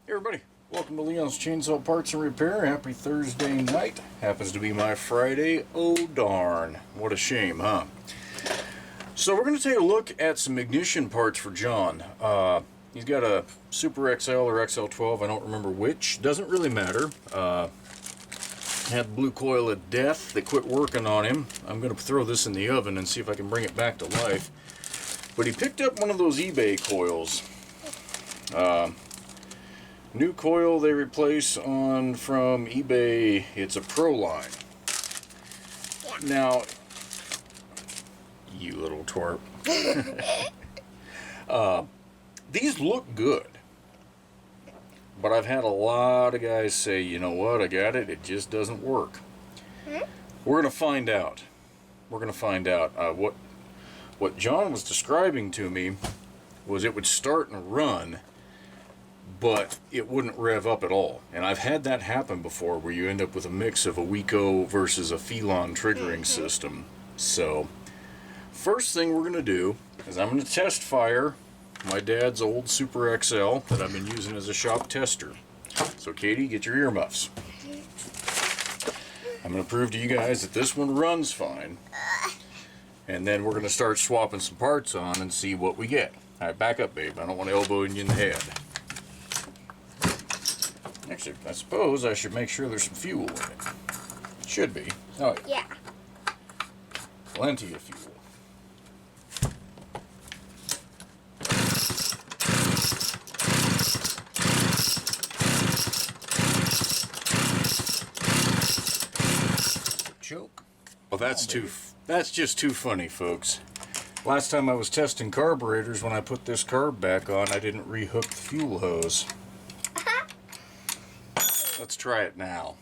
Hey everybody, welcome to Leon's Chainsaw Parts and Repair. Happy Thursday night. Happens to be my Friday. Oh darn. What a shame, huh? So we're going to take a look at some ignition parts for John. He's got a Super XL or XL12, I don't remember which. Doesn't really matter. Had the blue coil of death. They quit working on him. I'm going to throw this in the oven and see if I can bring it back to life. But he picked up one of those eBay coils. New coil they replace on from eBay. It's a Pro line. Now, you little twerp. These look good. But I've had a lot of guys say, you know what, I got it, it just doesn't work. We're going to find out. We're going to find out. What John was describing to me was it would start and run, but it wouldn't rev up at all. And I've had that happen before, where you end up with a mix of a Wico versus a Phelon triggering system. So, first thing we're going to do is I'm going to test fire my dad's old Super XL that I've been using as a shop tester. So Katie, get your earmuffs. I'm going to prove to you guys that this one runs fine. And then we're going to start swapping some parts on and see what we get. Alright, back up, babe. I don't want to elbow you in the head. Actually, I suppose I should make sure there's some fuel in it. Should be. Oh, yeah. Plenty of fuel. Choke. Well, that's just too funny, folks. Last time I was testing carburetors, when I put this carb back on, I didn't rehook the fuel hose. Let's try it now.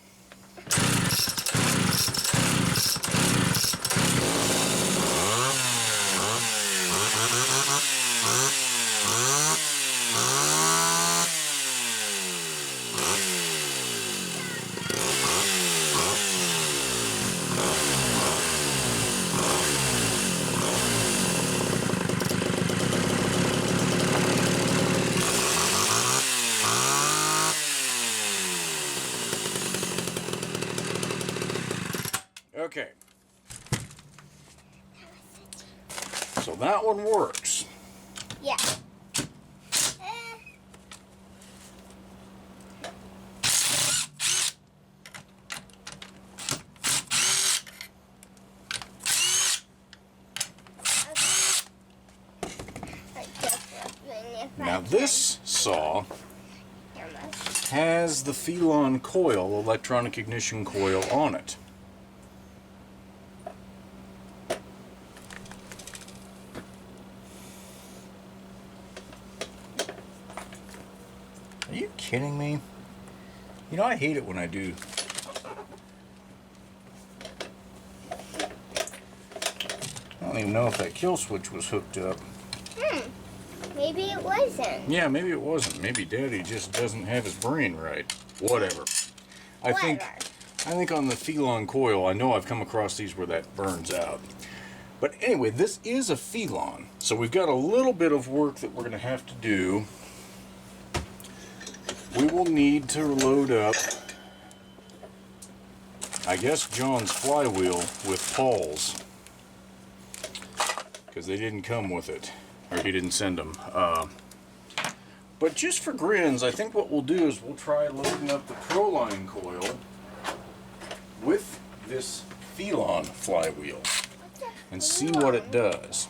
Okay, so that one works. Yeah. Now this saw has the Phelon coil, electronic ignition coil, on it. Are you kidding me? You know, I hate it when I do. I don't even know if that kill switch was hooked up. Maybe it wasn't. Yeah, maybe it wasn't. Maybe Daddy just doesn't have his brain right. Whatever. I think on the Phelon coil, I know I've come across these where that burns out. But anyway, this is a Phelon. So we've got a little bit of work that we're going to have to do. We will need to load up, I guess, John's flywheel with Paul's, because they didn't come with it, or he didn't send them. But just for grins, I think what we'll do is we'll try loading up the Pro line coil with this Phelon flywheel and see what it does.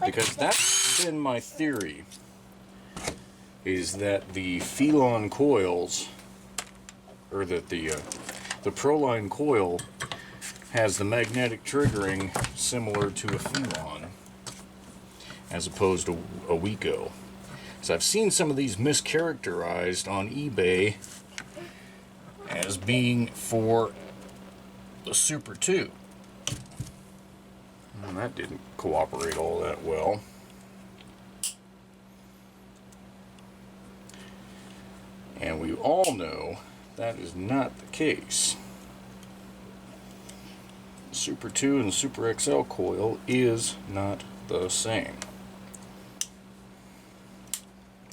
Because that's been my theory, is that the Phelon coils, or that the Proline coil has the magnetic triggering similar to a Phelon, as opposed to a Wico. So I've seen some of these mischaracterized on eBay as being for the Super 2. And that didn't cooperate all that well. And we all know that is not the case. Super 2 and Super XL coil is not the same.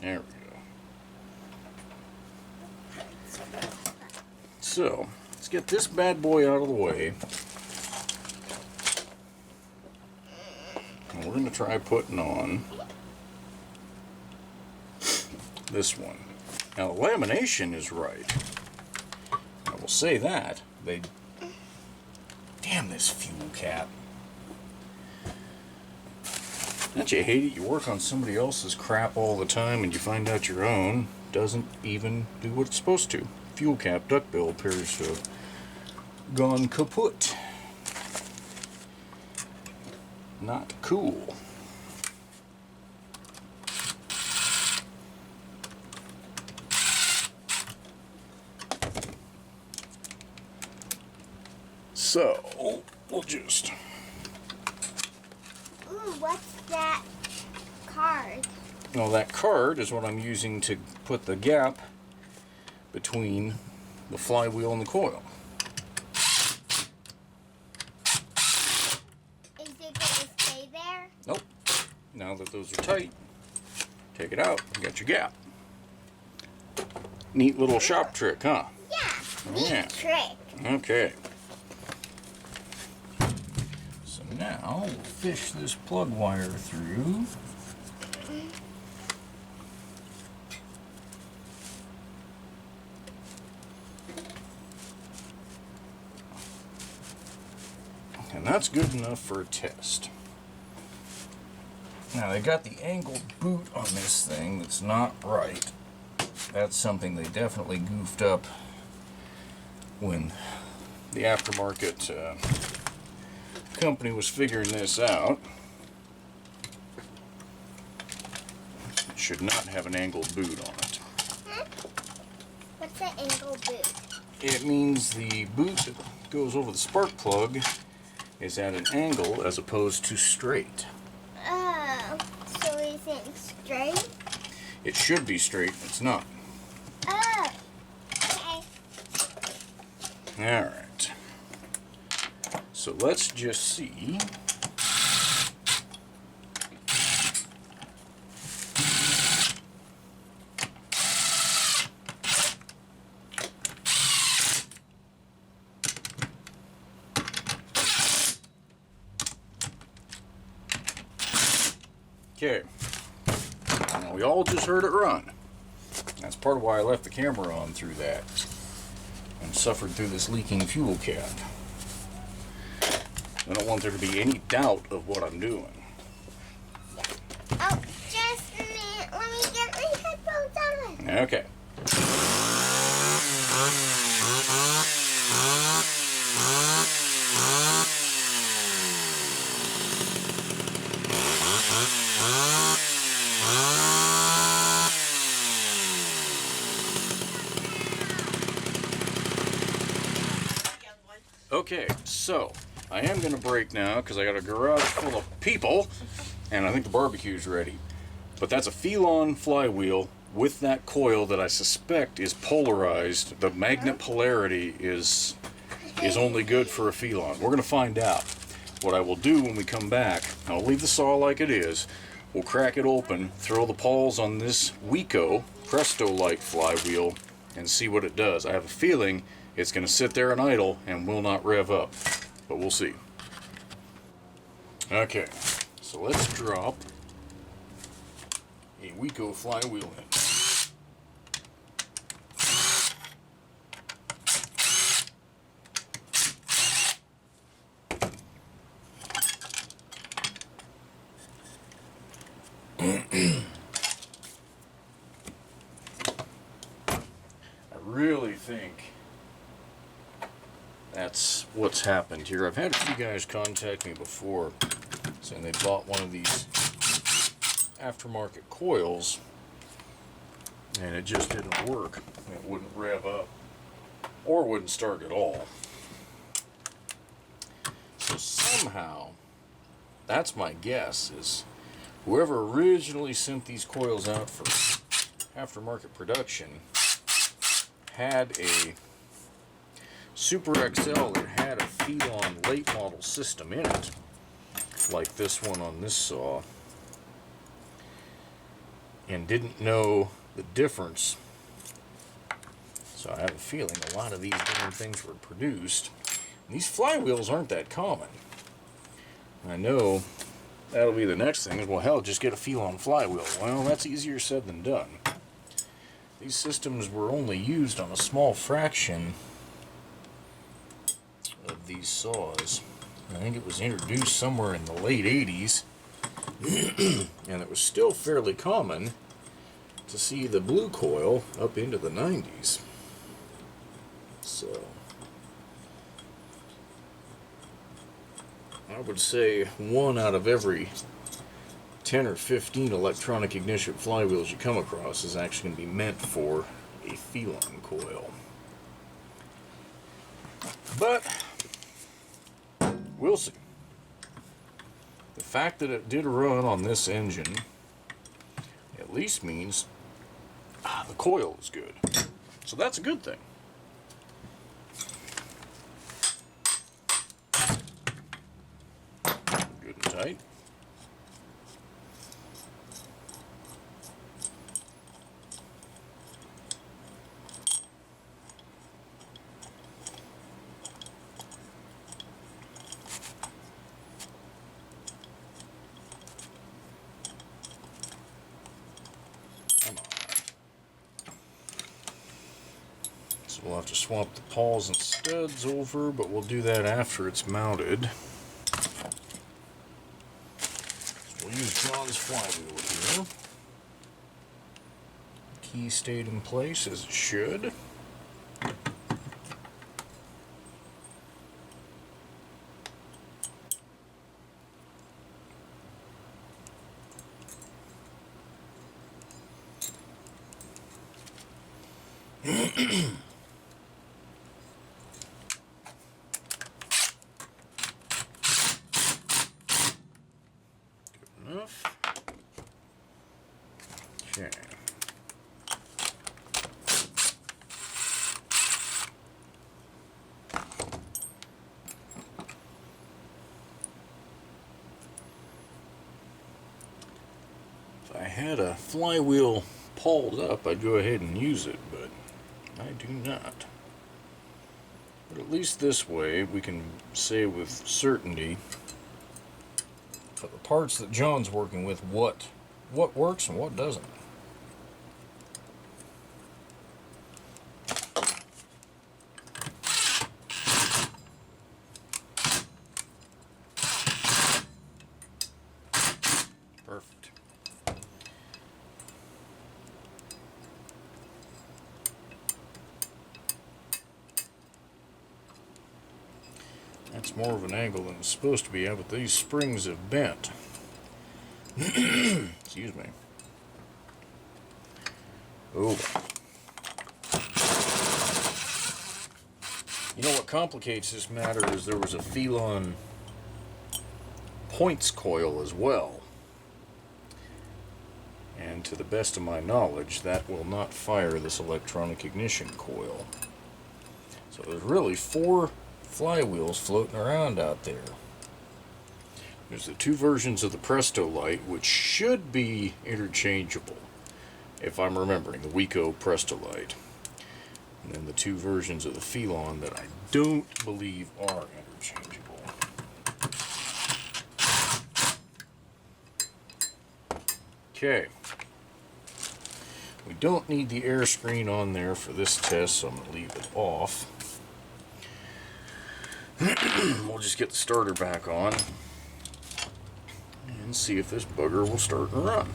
There we go. So, let's get this bad boy out of the way. And we're going to try putting on this one. Now, the lamination is right. I will say that. Damn this fuel cap. Don't you hate it? You work on somebody else's crap all the time and you find out your own doesn't even do what it's supposed to. Fuel cap duckbill appears to have gone kaput. Not cool. So, we'll just... Ooh, what's that card? Well, that card is what I'm using to put the gap between the flywheel and the coil. Is it going to stay there? Nope. Now that those are tight, take it out, you got your gap. Neat little shop trick, huh? Yeah, neat Yeah. trick. Okay. So now we'll fish this plug wire through. And that's good enough for a test. Now they got the angled boot on this thing that's not right. That's something they definitely goofed up when the aftermarket company was figuring this out. It should not have an angled boot on it. What's an angle boot? It means the boot that goes over the spark plug is at an angle as opposed to straight. Oh, so it isn't straight? It should be straight, it's not. Oh, okay. Alright. So let's just see. Okay. Now we all just heard it run. That's part of why I left the camera on through that and suffered through this leaking fuel cap. I don't want there to be any doubt of what I'm doing. Oh, just a minute. Let me get my headphones on. Okay. Okay, so I am going to break now because I got a garage full of people and I think the barbecue's ready. But that's a Phelon flywheel with that coil that I suspect is polarized. The magnet polarity is only good for a Phelon. We're going to find out. What I will do when we come back, I'll leave the saw like it is. We'll crack it open, throw the pawls on this Wico Presto-like flywheel and see what it does. I have a feeling it's going to sit there and idle and will not rev up, but we'll see. Okay, so let's drop a Wico flywheel in. I really think that's what's happened here. I've had a few guys contact me before saying they bought one of these aftermarket coils and it just didn't work. It wouldn't rev up or wouldn't start at all. So somehow, that's my guess, is whoever originally sent these coils out for aftermarket production had a Super XL that had a Phelon late model system in it, like this one on this saw. and didn't know the difference. So I have a feeling a lot of these different things were produced. These flywheels aren't that common. I know that'll be the next thing. Well, hell, just get a Phelon flywheel. Well, that's easier said than done. These systems were only used on a small fraction of these saws. I think it was introduced somewhere in the late 80s, and it was still fairly common to see the blue coil up into the 90s. So I would say 1 out of every 10 or 15 electronic ignition flywheels you come across is actually going to be meant for a Phelon coil. But we'll see. The fact that it did run on this engine at least means the coil is good. So that's a good thing. Good and tight. We'll have to swap the pawls and studs over, but we'll do that after it's mounted. So we'll use John's flywheel here. Key stayed in place as it should. Okay. If I had a flywheel pawled up, I'd go ahead and use it, but I do not. But at least this way we can say with certainty for the parts that John's working with what works and what doesn't. Perfect. That's more of an angle than it's supposed to be at, but these springs have bent. Excuse me. Oh. You know what complicates this matter is there was a Phelon points coil as well. And to the best of my knowledge, that will not fire this electronic ignition coil. So there's really 4 flywheels floating around out there. There's the 2 versions of the Presto light, which should be interchangeable, if I'm remembering, the Wico Presto light. And then the 2 versions of the Phelon that I don't believe are interchangeable. Okay. We don't need the air screen on there for this test, so I'm going to leave it off. We'll just get the starter back on and see if this bugger will start and run.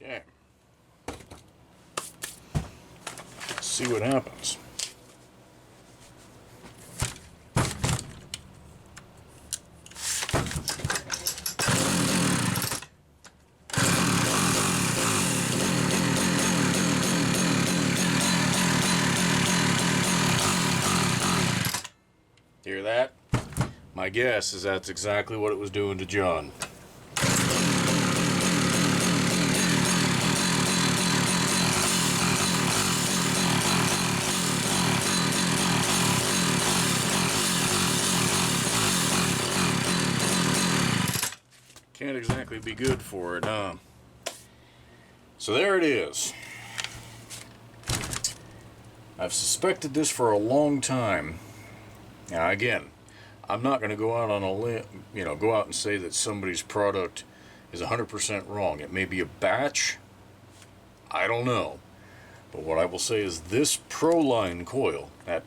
Okay. Let's see what happens. guess is that's exactly what it was doing to John. Can't exactly be good for it, huh? So there it is. I've suspected this for a long time. Now again, I'm not going to go out on a limb, go out and say that somebody's product is 100% wrong. It may be a batch. I don't know. But what I will say is this Proline coil, that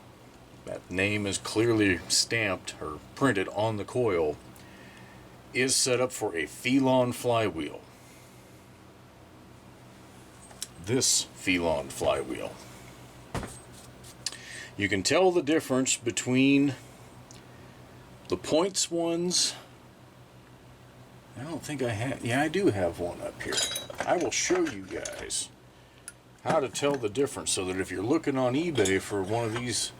name is clearly stamped or printed on the coil, is set up for a Phelon flywheel. This Phelon flywheel. You can tell the difference between the points ones. I don't think I have. Yeah, I do have one up here. I will show you guys how to tell the difference so that if you're looking on eBay for one of these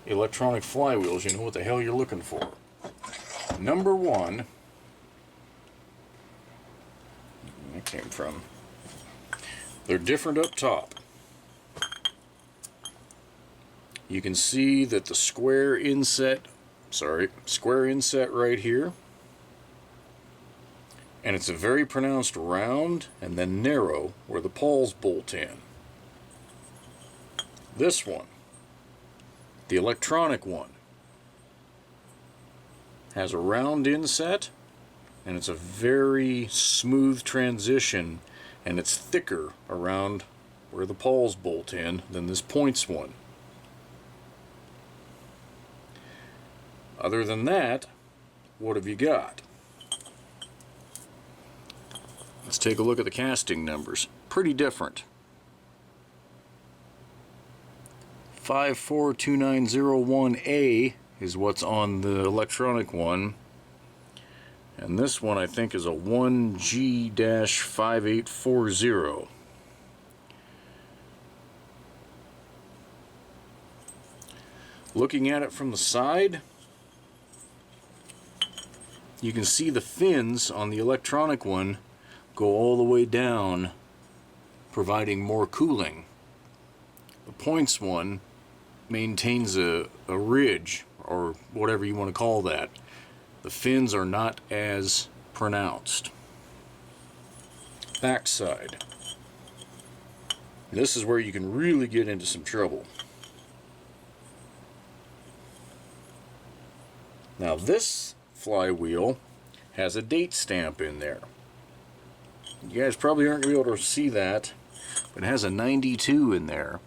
electronic flywheels, you know what the hell you're looking for. Number one, where that came from. They're different up top. You can see that the square inset right here, and it's a very pronounced round and then narrow where the pawls bolt in. This one, the electronic one, has a round inset and it's a very smooth transition, and it's thicker around where the pawls bolt in than this points one. Other than that, what have you got? Let's take a look at the casting numbers. Pretty different. 542901A is what's on the electronic one. And this one I think is a 1G-5840. Looking at it from the side, you can see the fins on the electronic one go all the way down, providing more cooling. The points one maintains a ridge, or whatever you want to call that. The fins are not as pronounced. Backside. This is where you can really get into some trouble. Now this flywheel has a date stamp in there. You guys probably aren't going to be able to see that, but it has a 92 in there.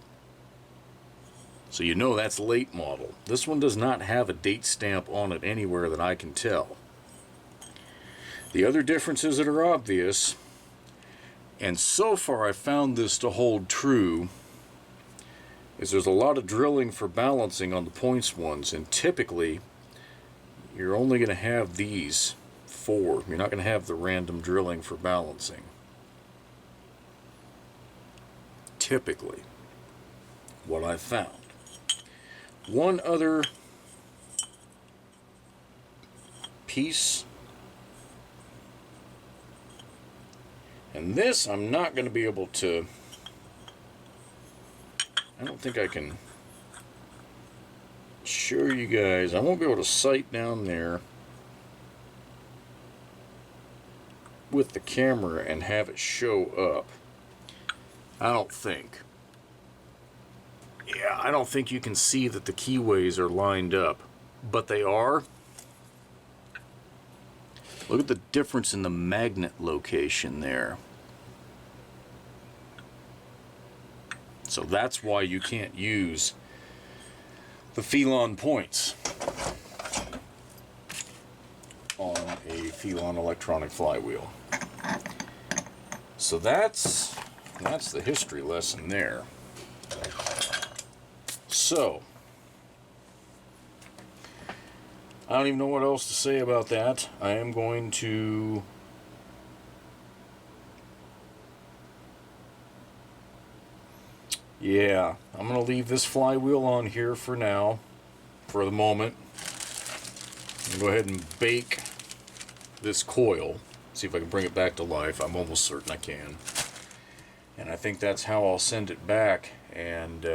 So you know that's late model. This one does not have a date stamp on it anywhere that I can tell. The other differences that are obvious, and so far I found this to hold true, is there's a lot of drilling for balancing on the points ones, and typically you're only going to have these four. You're not going to have the random drilling for balancing. Typically, what I've found. One other piece, and this I'm not going to be able to, I don't think I can show you guys. I won't be able to sight down there with the camera and have it show up. I don't think. Yeah, I don't think you can see that the keyways are lined up, but they are. Look at the difference in the magnet location there. So that's why you can't use the Phelon points on a Phelon electronic flywheel. So that's the history lesson there. So, I don't even know what else to say about that. I am going to I'm going to leave this flywheel on here for now, for the moment. I'm going to go ahead and bake this coil. See if I can bring it back to life. I'm almost certain I can. And I think that's how I'll send it back. And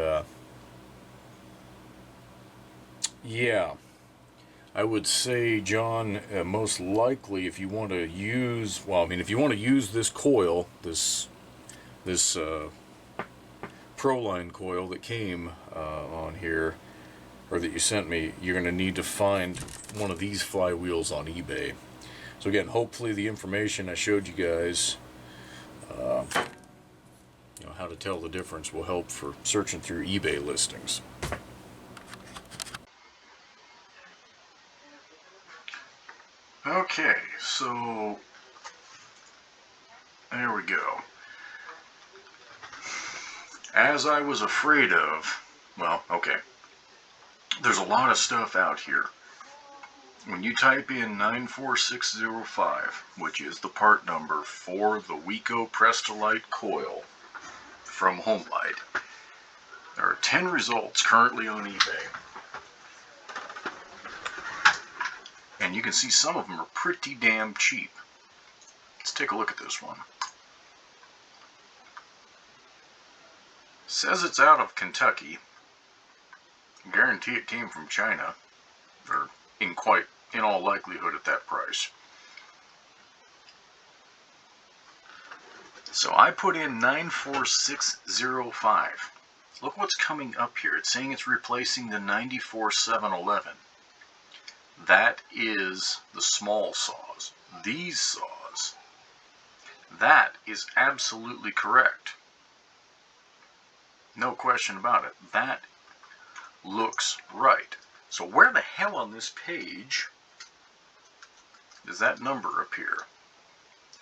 yeah, I would say, John, most likely if you want to use, well, I mean, if you want to use this coil, this Proline coil that came on here, or that you sent me, you're going to need to find one of these flywheels on eBay. So again, hopefully the information I showed you guys, how to tell the difference, will help for searching through eBay listings. Okay, so there we go. As I was afraid of, well, okay, there's a lot of stuff out here. When you type in 94605, which is the part number for the Wico Prestolite coil from Homelite, there are 10 results currently on eBay. And you can see some of them are pretty damn cheap. Let's take a look at this one. Says it's out of Kentucky. I guarantee it came from China, or in all likelihood at that price. So I put in 94605. Look what's coming up here. It's saying it's replacing the 94711. That is the small saws. These saws. That is absolutely correct. No question about it. That looks right. So where the hell on this page does that number appear?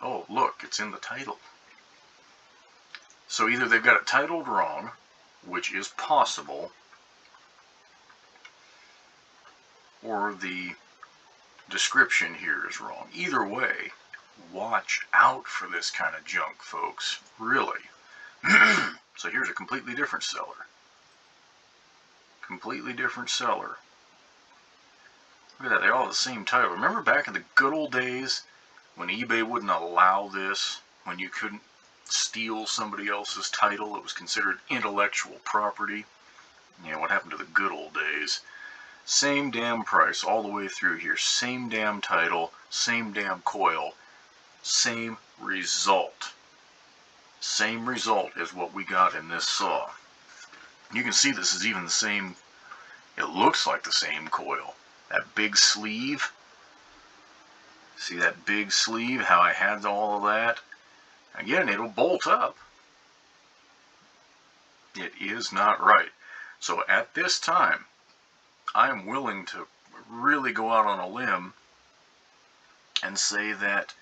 Oh, look, it's in the title. So either they've got it titled wrong, which is possible, or the description here is wrong. Either way, watch out for this kind of junk, folks. Really. So here's a completely different seller. Completely different seller. Look at that, they all have the same title. Remember back in the good old days when eBay wouldn't allow this, when you couldn't steal somebody else's title, it was considered intellectual property? What happened to the good old days? Same damn price all the way through here. Same damn title, same damn coil, same result. Same result as what we got in this saw. You can see this is even the same, it looks like the same coil. That big sleeve, see that big sleeve, how I had all of that? Again, it'll bolt up. It is not right. So at this time, I am willing to really go out on a limb and say that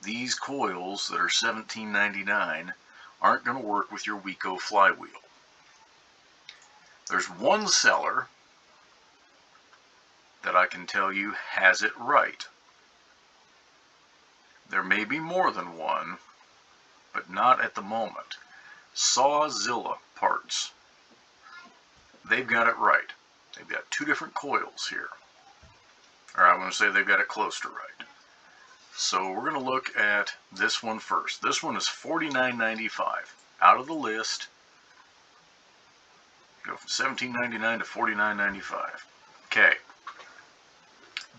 these coils that are $17.99 aren't going to work with your Wico flywheel. There's one seller that I can tell you has it right. There may be more than one, but not at the moment. Sawzilla Parts. They've got it right. They've got two different coils here. Or I'm going to say they've got it close to right. So we're going to look at this one first. This one is $49.95. Out of the list, go from $17.99 to $49.95. Okay.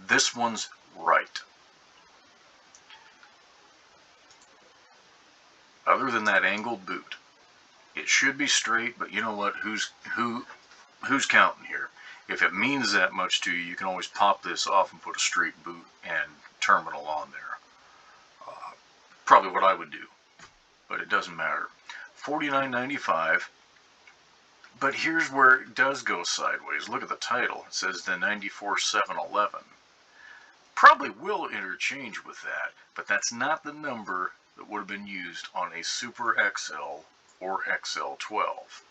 This one's right. Other than that angled boot, it should be straight, but you know what? Who's counting here? If it means that much to you, you can always pop this off and put a straight boot and terminal on there. Probably what I would do, but it doesn't matter. $49.95. But here's where it does go sideways. Look at the title. It says the 94711. Probably will interchange with that, but that's not the number that would have been used on a Super XL or XL12.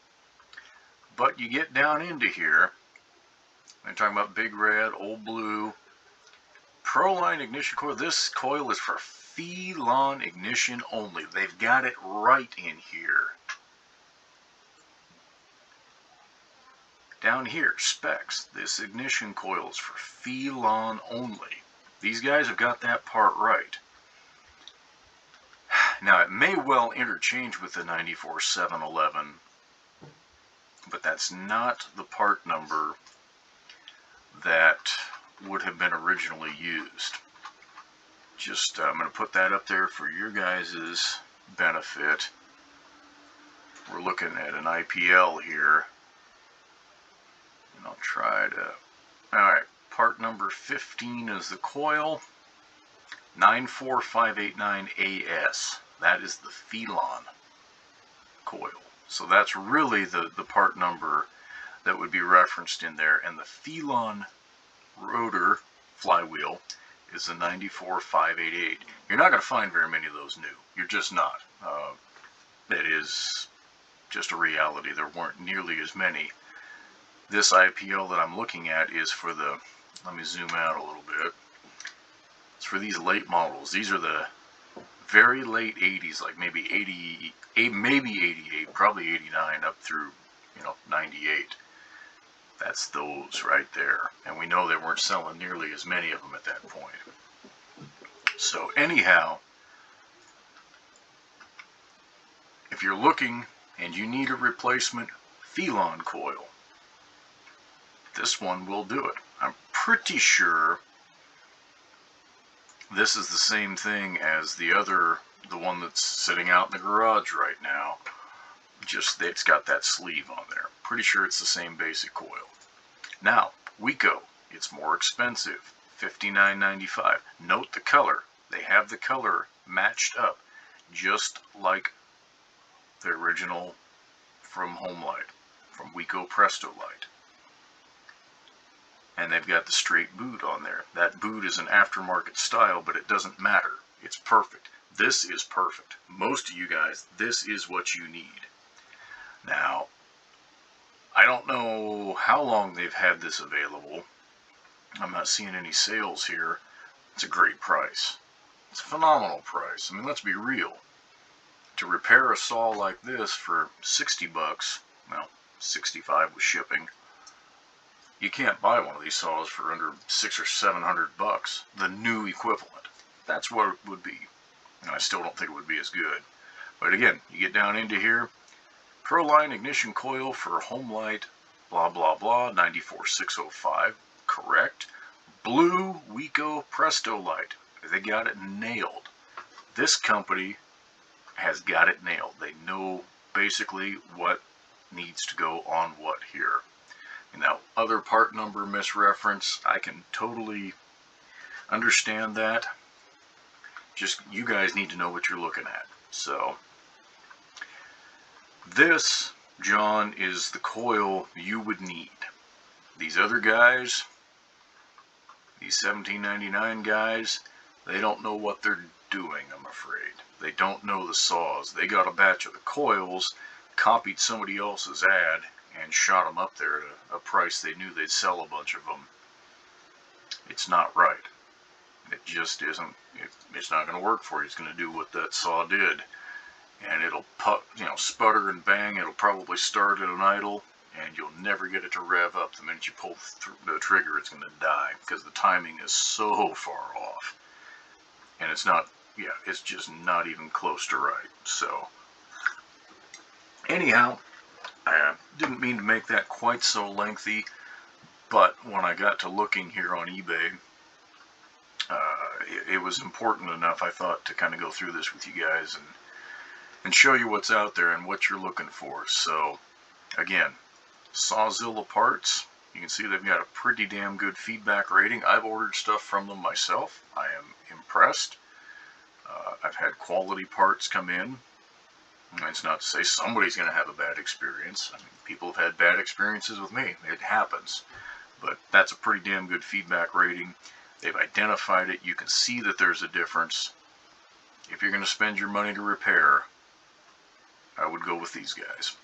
But you get down into here, they're talking about Big Red, Old Blue, Proline ignition coil. This coil is for Phelon ignition only. They've got it right in here. Down here, specs. This ignition coil is for Phelon only. These guys have got that part right. Now, it may well interchange with the 94711, but that's not the part number that would have been originally used. Just, I'm going to put that up there for your guys' benefit. We're looking at an IPL here. And I'll try to... Alright, part number 15 is the coil. 94589AS. That is the Phelon coil. So that's really the part number that would be referenced in there. And the Phelon rotor flywheel is the 94588. You're not going to find very many of those new. You're just not. That is just a reality. There weren't nearly as many. This IPL that I'm looking at is for the, let me zoom out a little bit. It's for these late models. These are the very late 80s, like maybe 88, maybe 88, probably 89 up through, 98. That's those right there. And we know they weren't selling nearly as many of them at that point. So anyhow, if you're looking and you need a replacement Phelon coil, this one will do it. I'm pretty sure this is the same thing as the one that's sitting out in the garage right now. Just it's got that sleeve on there. Pretty sure it's the same basic coil. Now, Wico, it's more expensive, $59.95. Note the color. They have the color matched up, just like the original from Homelite, from Wico Presto Light. And they've got the straight boot on there. That boot is an aftermarket style, but it doesn't matter. It's perfect. This is perfect. Most of you guys, this is what you need. Now, I don't know how long they've had this available. I'm not seeing any sales here. It's a great price. It's a phenomenal price. I mean, let's be real. To repair a saw like this for 60 bucks, well, 65 with shipping, you can't buy one of these saws for under 600 or 700 bucks, the new equivalent. That's what it would be. And I still don't think it would be as good. But again, you get down into here, Proline ignition coil for Homelite, blah, blah, blah, 94605, correct. Blue Wico Presto Light. They got it nailed. This company has got it nailed. They know basically what needs to go on what here. Now, other part number misreference, I can totally understand that. Just, you guys need to know what you're looking at. So, this, John, is the coil you would need. These other guys, these $17.99 guys, they don't know what they're doing, I'm afraid. They don't know the saws. They got a batch of the coils, copied somebody else's ad, and shot them up there at a price they knew they'd sell a bunch of them. It's not right. It just isn't. It's not going to work for you. It's going to do what that saw did, and it'll sputter and bang. It'll probably start at an idle, and you'll never get it to rev up. The minute you pull the trigger, it's going to die because the timing is so far off, and it's not. Yeah, it's just not even close to right. So, anyhow, I didn't mean to make that quite so lengthy, but when I got to looking here on eBay, it was important enough, I thought, to kind of go through this with you guys and show you what's out there and what you're looking for. So, again, Sawzilla parts, you can see they've got a pretty damn good feedback rating. I've ordered stuff from them myself. I am impressed. I've had quality parts come in. It's not to say somebody's going to have a bad experience. I mean, people have had bad experiences with me. It happens. But that's a pretty damn good feedback rating. They've identified it. You can see that there's a difference. If you're going to spend your money to repair, I would go with these guys.